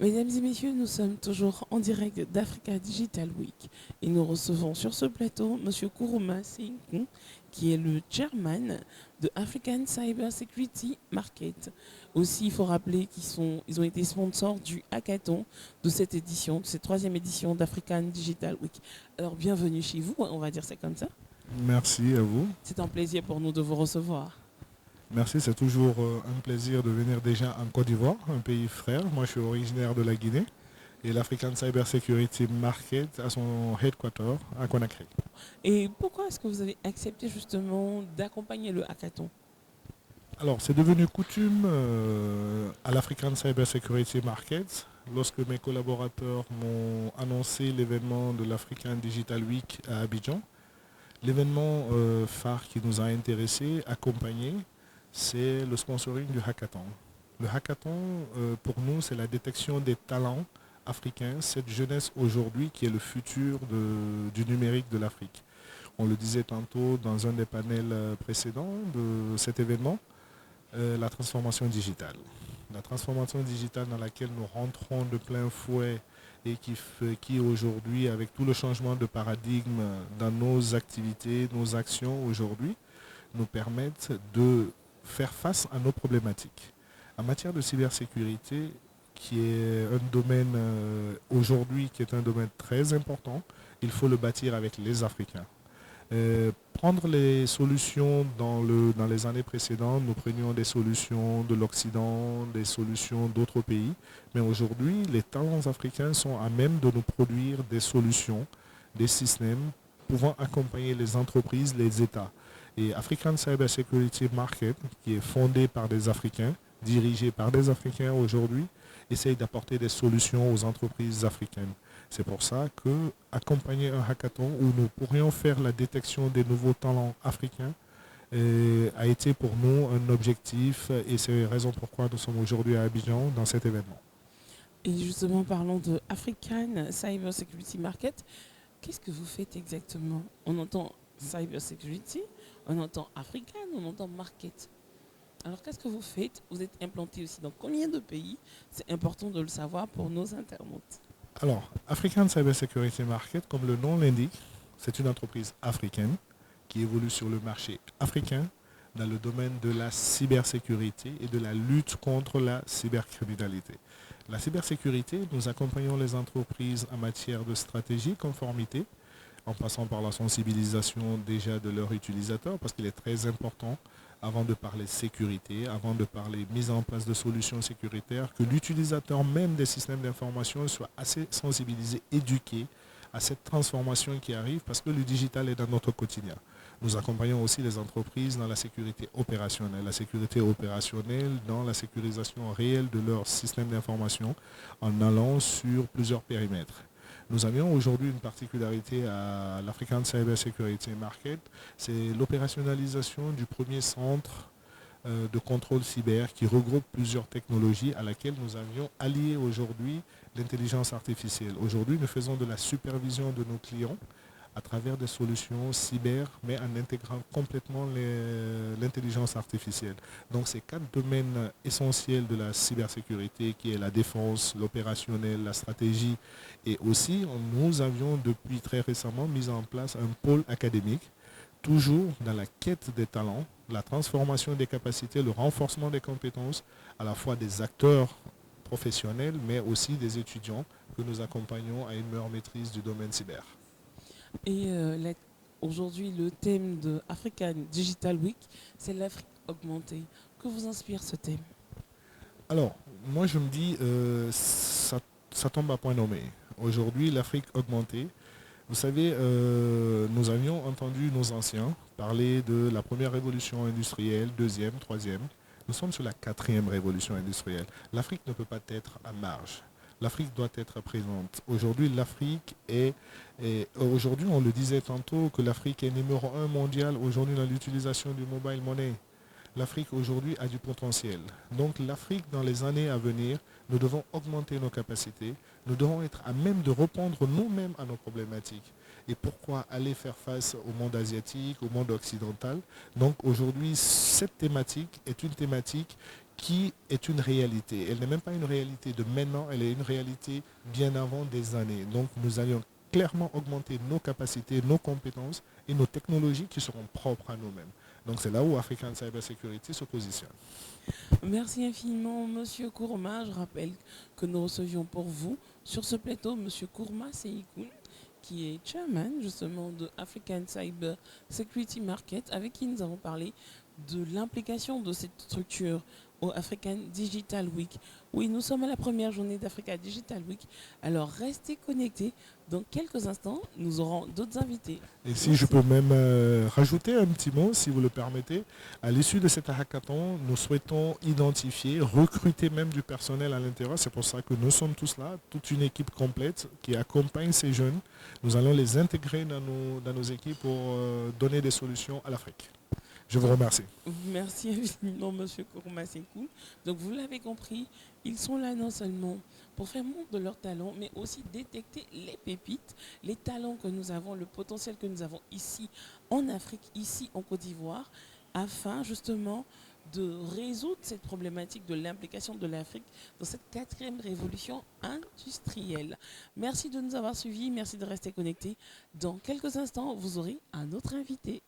Mesdames et messieurs, nous sommes toujours en direct d'Africa Digital Week et nous recevons sur ce plateau M. Kourouma Seynkou, qui est le chairman de African Cyber Security Market. Aussi, il faut rappeler ils ont été sponsors du hackathon de cette édition, de cette troisième édition d'African Digital Week. Alors, bienvenue chez vous, on va dire ça comme ça. Merci à vous. C'est un plaisir pour nous de vous recevoir. Merci, c'est toujours un plaisir de venir déjà en Côte d'Ivoire, un pays frère. Moi, je suis originaire de la Guinée et l'African Cyber Security Market a son headquarter à Conakry. Et pourquoi est-ce que vous avez accepté justement d'accompagner le hackathon? Alors, c'est devenu coutume à l'African Cyber Security Market lorsque mes collaborateurs m'ont annoncé l'événement de l'African Digital Week à Abidjan. L'événement phare qui nous a intéressés, accompagné, c'est le sponsoring du hackathon. Le hackathon, pour nous, c'est la détection des talents africains, cette jeunesse aujourd'hui qui est le futur du numérique de l'Afrique. On le disait tantôt dans un des panels précédents de cet événement, la transformation digitale. La transformation digitale dans laquelle nous rentrons de plein fouet et qui aujourd'hui, avec tout le changement de paradigme dans nos activités, nos actions aujourd'hui, nous permettent de faire face à nos problématiques. En matière de cybersécurité, qui est un domaine aujourd'hui qui est un domaine très important, il faut le bâtir avec les Africains. Prendre les solutions dans les années précédentes, nous prenions des solutions de l'Occident, des solutions d'autres pays, mais aujourd'hui, les talents africains sont à même de nous produire des solutions, des systèmes pouvant accompagner les entreprises, les États. Et African Cyber Security Market, qui est fondé par des Africains, dirigé par des Africains aujourd'hui, essaye d'apporter des solutions aux entreprises africaines. C'est pour ça qu'accompagner un hackathon où nous pourrions faire la détection des nouveaux talents africains a été pour nous un objectif et c'est la raison pourquoi nous sommes aujourd'hui à Abidjan dans cet événement. Et justement, parlons de African Cyber Security Market. Qu'est-ce que vous faites exactement? On entend Cyber Security, on entend African, on entend Market. Alors, qu'est-ce que vous faites? Vous êtes implanté aussi dans combien de pays? C'est important de le savoir pour nos internautes. Alors, African Cyber Security Market, comme le nom l'indique, c'est une entreprise africaine qui évolue sur le marché africain dans le domaine de la cybersécurité et de la lutte contre la cybercriminalité. La cybersécurité, nous accompagnons les entreprises en matière de stratégie, conformité, en passant par la sensibilisation déjà de leurs utilisateurs, parce qu'il est très important, avant de parler sécurité, avant de parler mise en place de solutions sécuritaires, que l'utilisateur même des systèmes d'information soit assez sensibilisé, éduqué à cette transformation qui arrive, parce que le digital est dans notre quotidien. Nous accompagnons aussi les entreprises dans la sécurité opérationnelle dans la sécurisation réelle de leurs systèmes d'information en allant sur plusieurs périmètres. Nous avions aujourd'hui une particularité à l'African Cyber Security Market, c'est l'opérationnalisation du premier centre de contrôle cyber qui regroupe plusieurs technologies à laquelle nous avions allié aujourd'hui l'intelligence artificielle. Aujourd'hui, nous faisons de la supervision de nos clients à travers des solutions cyber, mais en intégrant complètement l'intelligence artificielle. Donc ces quatre domaines essentiels de la cybersécurité, qui est la défense, l'opérationnel, la stratégie, et aussi nous avions depuis très récemment mis en place un pôle académique, toujours dans la quête des talents, la transformation des capacités, le renforcement des compétences, à la fois des acteurs professionnels, mais aussi des étudiants que nous accompagnons à une meilleure maîtrise du domaine cyber. Et aujourd'hui, le thème de African Digital Week, c'est l'Afrique augmentée. Que vous inspire ce thème? Alors, moi je me dis, ça tombe à point nommé. Aujourd'hui, l'Afrique augmentée. Vous savez, nous avions entendu nos anciens parler de la première révolution industrielle, deuxième, troisième. Nous sommes sur la quatrième révolution industrielle. L'Afrique ne peut pas être à marge. L'Afrique doit être présente. Aujourd'hui, aujourd'hui, on le disait tantôt, que l'Afrique est numéro un mondial aujourd'hui dans l'utilisation du mobile money. L'Afrique aujourd'hui a du potentiel. Donc l'Afrique, dans les années à venir, nous devons augmenter nos capacités. Nous devons être à même de répondre nous-mêmes à nos problématiques. Et pourquoi aller faire face au monde asiatique, au monde occidental? Donc aujourd'hui, cette thématique est une thématique qui est une réalité. Elle n'est même pas une réalité de maintenant, elle est une réalité bien avant des années. Donc nous allons clairement augmenter nos capacités, nos compétences et nos technologies qui seront propres à nous-mêmes. Donc c'est là où African Cyber Security se positionne. Merci infiniment, Monsieur Kourma. Je rappelle que nous recevions pour vous sur ce plateau Monsieur Kourma Seikoun, qui est chairman justement de African Cyber Security Market, avec qui nous avons parlé de l'implication de cette structure au African Digital Week. Oui, nous sommes à la première journée d'Africa Digital Week, alors restez connectés. Dans quelques instants, nous aurons d'autres invités. Et si je peux même rajouter un petit mot, si vous le permettez, à l'issue de cet hackathon, nous souhaitons identifier, recruter même du personnel à l'intérieur. C'est pour ça que nous sommes tous là, toute une équipe complète qui accompagne ces jeunes. Nous allons les intégrer dans nos équipes pour donner des solutions à l'Afrique. Je vous remercie. Merci infiniment, Monsieur Kourma Sekou. Donc, vous l'avez compris, ils sont là non seulement pour faire montre de leurs talents, mais aussi détecter les pépites, les talents que nous avons, le potentiel que nous avons ici en Afrique, ici en Côte d'Ivoire, afin justement de résoudre cette problématique de l'implication de l'Afrique dans cette 4e révolution industrielle. Merci de nous avoir suivis, merci de rester connectés. Dans quelques instants, vous aurez un autre invité.